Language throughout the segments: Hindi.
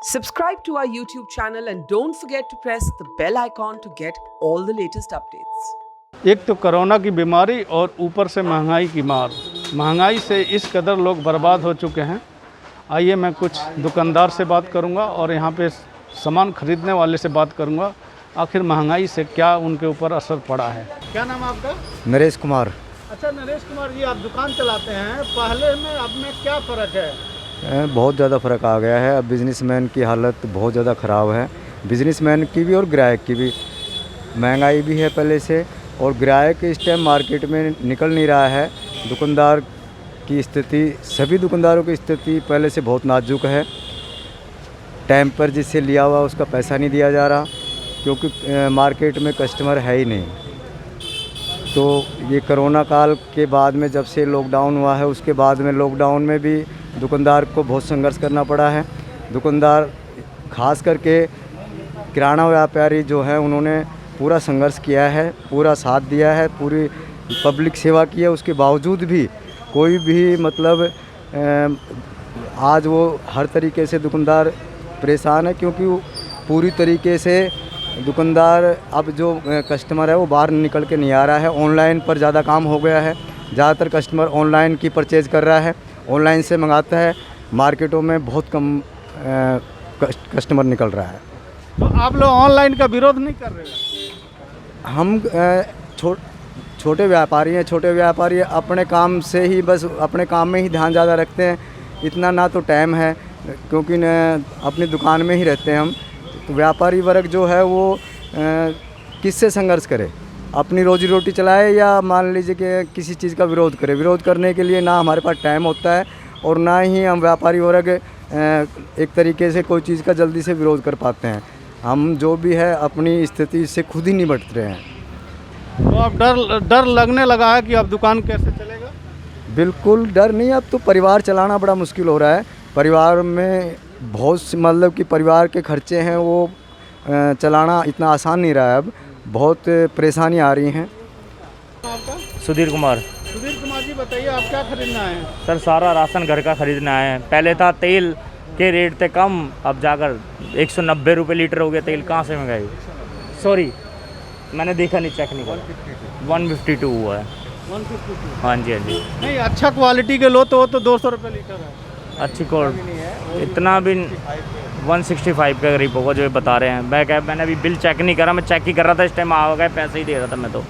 Subscribe to our YouTube channel and don't forget to press the bell icon to get all the latest updates. एक तो कोरोना की बीमारी और ऊपर से महंगाई की मार। महंगाई से इस कदर लोग बर्बाद हो चुके हैं। आइए मैं कुछ दुकानदार से बात करूंगा और यहाँ पे सामान खरीदने वाले से बात करूंगा, आखिर महंगाई से क्या उनके ऊपर असर पड़ा है। क्या नाम है आपका? नरेश कुमार। अच्छा नरेश कुमार जी, आप दुकान चलाते हैं, पहले में अब में क्या फ़र्क है? बहुत ज़्यादा फ़र्क आ गया है। अब बिजनेसमैन की हालत बहुत ज़्यादा ख़राब है, बिजनेसमैन की भी और ग्राहक की भी। महंगाई भी है पहले से, और ग्राहक इस टाइम मार्केट में निकल नहीं रहा है। दुकानदार की स्थिति, सभी दुकानदारों की स्थिति पहले से बहुत नाजुक है। टाइम पर जिससे लिया हुआ उसका पैसा नहीं दिया जा रहा, क्योंकि मार्केट में कस्टमर है ही नहीं। तो ये कोरोना काल के बाद में जब से लॉकडाउन हुआ है, उसके बाद में लॉकडाउन में भी दुकानदार को बहुत संघर्ष करना पड़ा है। दुकानदार खास करके किराना व्यापारी जो है, उन्होंने पूरा संघर्ष किया है, पूरा साथ दिया है, पूरी पब्लिक सेवा की है। उसके बावजूद भी कोई भी मतलब आज वो हर तरीके से दुकानदार परेशान है, क्योंकि वो पूरी तरीके से दुकानदार अब जो कस्टमर है वो बाहर निकल के नहीं आ रहा है। ऑनलाइन पर ज़्यादा काम हो गया है, ज़्यादातर कस्टमर ऑनलाइन की परचेज़ कर रहा है, ऑनलाइन से मंगाता है। मार्केटों में बहुत कम कस्टमर निकल रहा है। तो आप लोग ऑनलाइन का विरोध नहीं कर रहे? हम छोटे व्यापारी हैं। छोटे व्यापारी अपने काम से ही, बस अपने काम में ही ध्यान ज़्यादा रखते हैं। इतना ना तो टाइम है, क्योंकि न अपनी दुकान में ही रहते हैं हम। तो व्यापारी वर्ग जो है वो किससे संघर्ष करे? अपनी रोजी रोटी चलाए, या मान लीजिए कि किसी चीज़ का विरोध करे। विरोध करने के लिए ना हमारे पास टाइम होता है, और ना ही हम व्यापारी वर्ग एक तरीके से कोई चीज़ का जल्दी से विरोध कर पाते हैं। हम जो भी है अपनी स्थिति से खुद ही निपट रहे हैं। तो अब डर लगने लगा है कि अब दुकान कैसे चलेगा? बिल्कुल डर नहीं, अब तो परिवार चलाना बड़ा मुश्किल हो रहा है। परिवार में बहुत मतलब कि परिवार के खर्चे हैं, वो चलाना इतना आसान नहीं रहा है। अब बहुत परेशानी आ रही हैं। आपका? सुधीर कुमार। सुधीर कुमार जी बताइए, आप क्या खरीदना है? सर सारा राशन घर का खरीदना है। पहले था तेल के रेट थे कम, अब जाकर 190 रुपये लीटर हो गया तेल। कहाँ से मंगाई? सॉरी मैंने देखा नहीं, चेक नहीं करा। 152 हुआ है। 152? हाँ जी हाँ जी। नहीं, अच्छा क्वालिटी के लो तो 200 रुपये लीटर है। अच्छी क्वालिटी इतना भी 165 के करीब होगा जो ये बता रहे हैं। मैंने अभी बिल चेक नहीं करा, मैं चेक ही कर रहा था इस टाइम। आ गए, पैसे ही दे रहा था मैं तो।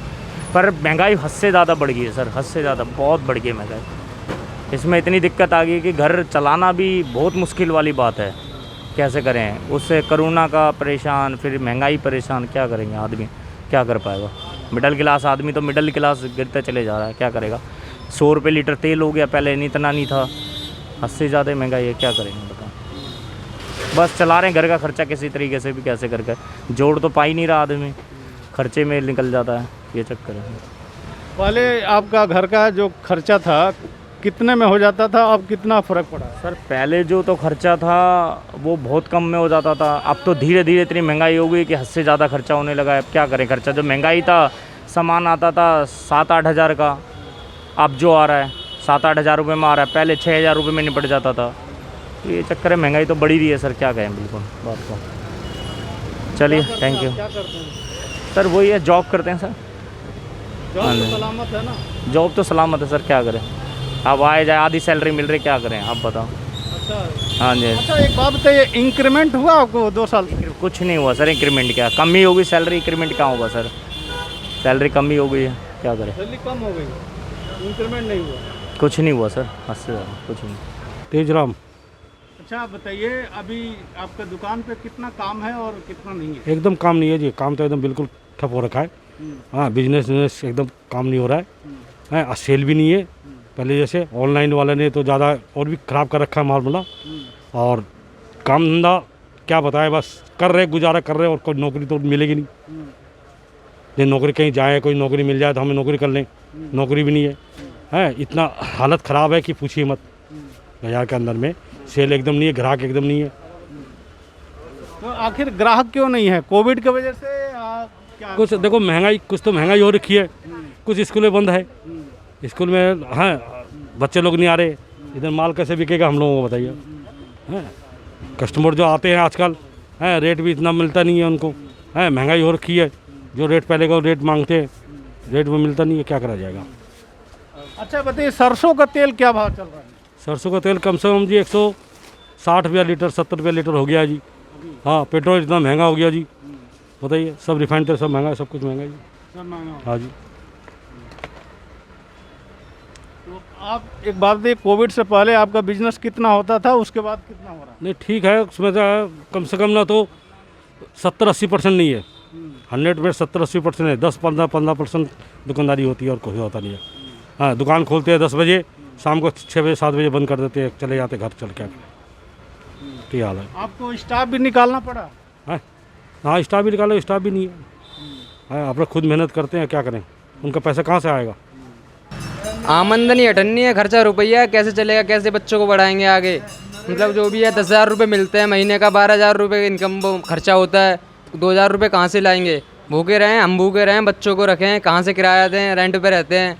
पर महंगाई हद से ज़्यादा बढ़ गई है सर, हद से ज़्यादा बहुत बढ़ गई है महंगाई। इसमें इतनी दिक्कत आ गई कि घर चलाना भी बहुत मुश्किल वाली बात है। कैसे करें? उससे कोरोना का परेशान, फिर महंगाई परेशान, क्या करेंगे? आदमी क्या कर पाएगा? मिडिल क्लास आदमी तो मिडिल क्लास गिरते चले जा रहा है, क्या करेगा? 100 रुपये लीटर तेल हो गया, पहले इतना नहीं था। हद से ज़्यादा महंगाई है, क्या करेंगे बताओ? बस चला रहे हैं घर का खर्चा किसी तरीके से भी, कैसे करके। जोड़ तो पा ही नहीं रहा आदमी, खर्चे में निकल जाता है, ये चक्कर है। पहले आपका घर का जो खर्चा था कितने में हो जाता था, अब कितना फ़र्क पड़ा? सर पहले जो तो खर्चा था वो बहुत कम में हो जाता था। अब तो धीरे धीरे इतनी महंगाई हो गई कि हद से ज़्यादा खर्चा होने लगा है। अब क्या करें? खर्चा जो महंगाई था, सामान आता था 7-8 हज़ार का, अब जो आ रहा है 7-8 हज़ार रुपये में आ रहा है। पहले 6 हज़ार रुपये में निपट जाता था। तो ये चक्कर है, महंगाई तो बढ़ी रही है सर, क्या कहें बिल्कुल बात को। चलिए थैंक यू। क्या करते हैं सर वही है, जॉब करते हैं सर। जॉब तो सलामत है ना? जॉब तो सलामत है सर, क्या करें? अब आए जाए आधी सैलरी मिल रही, क्या करें आप बताओ? अच्छा हाँ जी। अच्छा, एक बात बताइए, इंक्रीमेंट हुआ आपको 2 साल? कुछ नहीं हुआ सर। इंक्रीमेंट क्या, कम ही होगी सैलरी, इंक्रीमेंट कहाँ होगा सर? सैलरी कम ही हो गई है, क्या करें? सैलरी कम हो गई, इंक्रीमेंट नहीं हुआ? कुछ नहीं हुआ सर, हद से ज़्यादा कुछ नहीं। तेजराम। अच्छा आप बताइए, अभी आपका दुकान पे कितना काम है और कितना नहीं है? एकदम काम नहीं है जी, काम तो एकदम बिल्कुल ठप हो रखा है। हाँ, बिजनेस एकदम काम नहीं हो रहा है। हाँ, सेल भी नहीं है पहले जैसे। ऑनलाइन वाले ने तो ज़्यादा और भी ख़राब कर रखा है मामला। और काम धंधा क्या बताएं, बस कर रहे, गुजारा कर रहे, और कोई नौकरी तो मिलेगी नहीं। ये नौकरी कहीं जाए, कोई नौकरी मिल जाए तो हमें नौकरी कर लें, नौकरी भी नहीं है। है इतना हालत ख़राब है कि पूछिए मत। बाजार के अंदर में सेल एकदम नहीं है, ग्राहक एकदम नहीं है। तो आखिर ग्राहक क्यों नहीं है? कोविड की वजह से क्या? कुछ देखो महंगाई, कुछ तो महंगाई हो रखी है, कुछ स्कूलें बंद है। स्कूल में हाँ बच्चे लोग नहीं आ रहे, इधर माल कैसे बिकेगा हम लोगों को बताइए? हैं कस्टमर जो आते हैं आजकल हैं, रेट भी इतना मिलता नहीं है उनको, हैं महंगाई हो रखी है। जो रेट पहले का रेट मांगते हैं, रेट में मिलता नहीं है, क्या करा जाएगा। अच्छा बताइए, सरसों का तेल क्या भाव चल रहा है? सरसों का तेल कम से कम जी 160 रुपया लीटर, 70 रुपया लीटर हो गया जी। हाँ, पेट्रोल इतना महंगा हो गया जी, बताइए। सब रिफाइंड तेल सब महंगा है, सब कुछ महंगा है जी। सब महंगा हो। हाँ जी। तो आप एक बात बताइए, कोविड से पहले आपका बिजनेस कितना होता था, उसके बाद कितना हो रहा है? नहीं ठीक है, उसमें तो कम से कम ना तो 70-80% नहीं है, 100 में 70-80% है। 10-15% दुकानदारी होती है और कोई होता नहीं है। हाँ, दुकान खोलते हैं 10 बजे, शाम को 6 बजे 7 बजे बंद कर देते हैं, चले जाते घर, चल क्या करें, तो ये हाल है। आपको स्टाफ भी निकालना पड़ा? हाँ हाँ, स्टाफ भी निकालो, स्टाफ भी नहीं है। हाँ, अपना खुद मेहनत करते हैं, क्या करें, उनका पैसा कहाँ से आएगा। आमदनी हटनी है, खर्चा रुपया कैसे चलेगा, कैसे बच्चों को बढ़ाएंगे आगे। मतलब जो भी है 10,000 रुपये मिलते हैं महीने का, 12,000 रुपये इनकम खर्चा होता है, 2,000 रुपये कहाँ से लाएंगे। भूखे रहें, हम भूखे रहें, बच्चों को रखें, कहाँ से किराया दें, रेंट पे रहते हैं।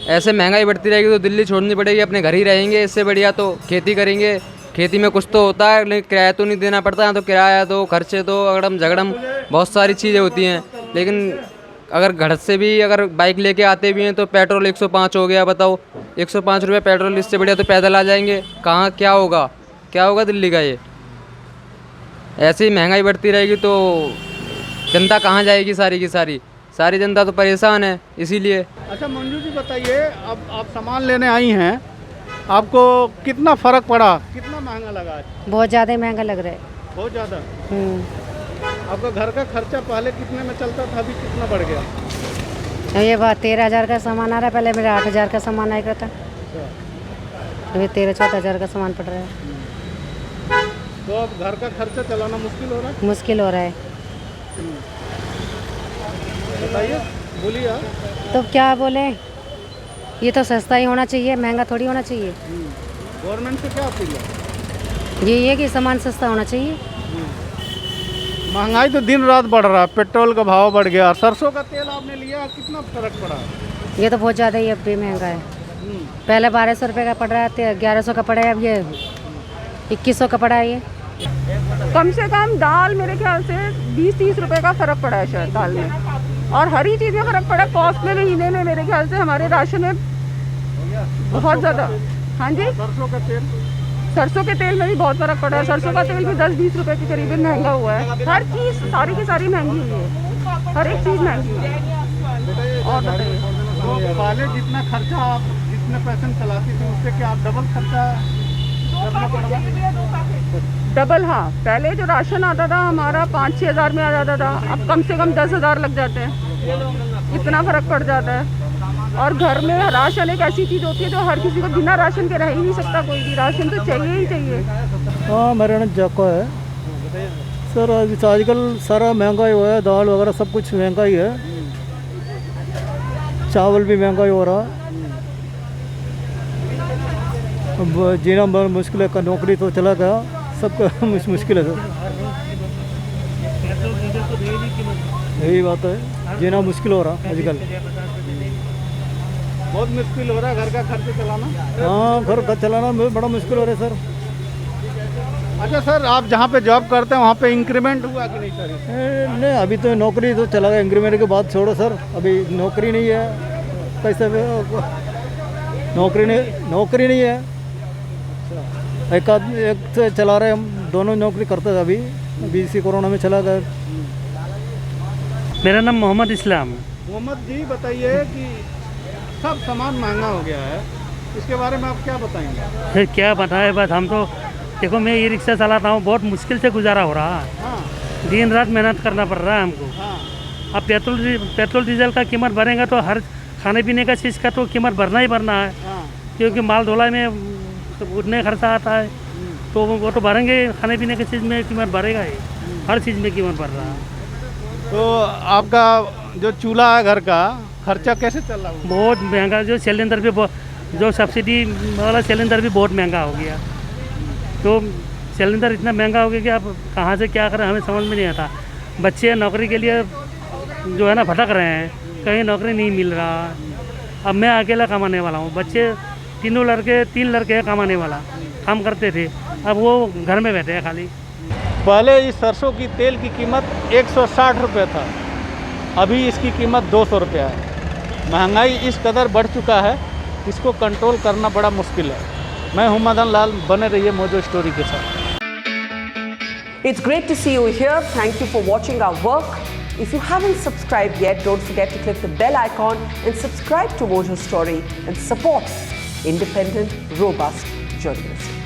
ऐसे महंगाई बढ़ती रहेगी तो दिल्ली छोड़नी पड़ेगी, अपने घर ही रहेंगे। इससे बढ़िया तो खेती करेंगे, खेती में कुछ तो होता है, लेकिन किराया तो नहीं देना पड़ता है। तो किराया दो, खर्चे दो, अगड़म झगड़म बहुत सारी चीज़ें होती हैं। लेकिन अगर घर से भी अगर बाइक लेके आते भी हैं तो पेट्रोल 105 हो गया, बताओ 105 रुपये पेट्रोल, इससे बढ़िया तो पैदल आ जाएंगे। कहाँ क्या होगा दिल्ली का। ये ऐसे ही महंगाई बढ़ती रहेगी तो जनता कहाँ जाएगी, सारी की सारी जनता तो परेशान है इसीलिए। अच्छा मंजू जी बताइए, अब आप सामान लेने आई हैं, आपको कितना फ़र्क पड़ा, कितना महंगा लगा आज? बहुत ज़्यादा महंगा लग रहा है। बहुत ज़्यादा। आपका घर का खर्चा पहले कितने में चलता था, अभी कितना बढ़ गया? ये बात 13,000 का सामान आ रहा है, पहले मेरा 8,000 का सामान आएगा था, अभी 13-14,000 का सामान पड़ रहा है। तो अब घर का खर्चा चलाना मुश्किल हो रहा है? मुश्किल हो रहा है। बताइए, बोलिए आप। तो क्या बोले, ये तो सस्ता ही होना चाहिए, महंगा थोड़ी होना चाहिए। गवर्नमेंट से क्या अपील है? ये है कि सामान सस्ता होना चाहिए। महंगाई तो दिन रात बढ़ रहा है, पेट्रोल का भाव बढ़ गया। सरसों का तेल आपने लिया, कितना फर्क पड़ा? ये तो बहुत ज़्यादा ही अब भी महंगा है। पहले 1,200 रुपये का पड़ रहा है, 1,100 का पड़ा है, अब ये 2,100 का पड़ा है। ये कम से कम दाल मेरे ख्याल से 20-30 रुपए का फ़र्क पड़ा है शायद दाल में, और हर ही चीज़ में फ़र्क पड़ा है। कॉस्ट में महीने में मेरे ख्याल से हमारे राशन में बहुत ज़्यादा। हाँ जी, सरसों के तेल में भी बहुत फ़र्क पड़ा है। सरसों का तेल भी 10-20 रुपए के करीबन महंगा हुआ है। हर चीज़ सारी की सारी महंगी हुई है, हर एक चीज़ महंगी है। और बताइए, तो पहले जितना खर्चा आप जितने पैसे चलाती थी उससे क्या आप डबल खर्चा करना पड़ा? डबल। हाँ, पहले जो राशन आता था हमारा 5-6 हज़ार में आ जाता था, अब कम से कम 10,000 लग जाते हैं, इतना फ़र्क पड़ जाता है। और घर में राशन एक ऐसी चीज़ होती है जो हर किसी को बिना राशन के रह ही नहीं सकता, कोई भी राशन तो चाहिए ही चाहिए। हाँ, मेरा नाम जाको है सर। आजकल सारा महंगाई हुआ है, दाल वगैरह सब कुछ महंगाई है, चावल भी महंगाई हो रहा है। अब जीना बहुत मुश्किल है, नौकरी तो चला गया, सबका मुश्किल है सर। यही बात है, जीना मुश्किल हो रहा आजकल, बहुत मुश्किल हो रहा है घर का खर्च चलाना। हाँ, घर का चलाना बड़ा मुश्किल हो रहा है सर। अच्छा सर, आप जहाँ पे जॉब करते हैं वहाँ पे इंक्रीमेंट हुआ कि नहीं सर? नहीं, अभी तो नौकरी तो चला गया, इंक्रीमेंट के बाद छोड़ो सर, अभी नौकरी नहीं है। कैसे नौकरी नहीं है। एक से चला रहे, हम दोनों नौकरी करते थे, अभी इसी कोरोना में चला गया। मेरा नाम मोहम्मद इस्लाम। मोहम्मद जी बताइए कि सब सामान महंगा हो गया है, इसके बारे में आप क्या बताएंगे? फिर क्या बताएं, बस हम तो देखो, मैं ये रिक्शा चलाता हूँ, बहुत मुश्किल से गुजारा हो रहा है। हाँ। दिन रात मेहनत करना पड़ रहा है हमको। हाँ। अब पेट्रोल डीजल का कीमत बढ़ेगा तो हर खाने पीने का चीज़ का तो कीमत बढ़ना ही बढ़ना है। हाँ। क्योंकि माल ढोलाई में उतने खर्चा आता है, तो वो तो बढ़ेंगे, खाने पीने की चीज़ में कीमत बढ़ेगा ही, हर चीज़ में कीमत बढ़ रहा है। तो आपका जो चूल्हा है घर का खर्चा कैसे चल रहा है? बहुत महंगा, जो सिलेंडर भी जो सब्सिडी वाला सिलेंडर भी बहुत महंगा हो गया। तो सिलेंडर इतना महंगा हो गया कि आप कहाँ से क्या करें हमें समझ में नहीं आता। बच्चे नौकरी के लिए जो है ना भटक रहे हैं, कहीं नौकरी नहीं मिल रहा। अब मैं अकेला कमाने वाला हूँ, बच्चे 3 लड़के हैं कमाने वाला, काम करते थे, अब वो घर में बैठे हैं खाली। पहले इस सरसों की तेल की कीमत 160 रुपये था, अभी इसकी कीमत 200 रुपया है। महंगाई इस कदर बढ़ चुका है, इसको कंट्रोल करना बड़ा मुश्किल है। मैं हूं मदन लाल, बने रहिए मोजो स्टोरी के साथ। It's great to see you here. Thank you for watching our work. If you haven't subscribed yet, don't forget to click the bell icon and subscribe to Mojo Story and support independent, robust journalism.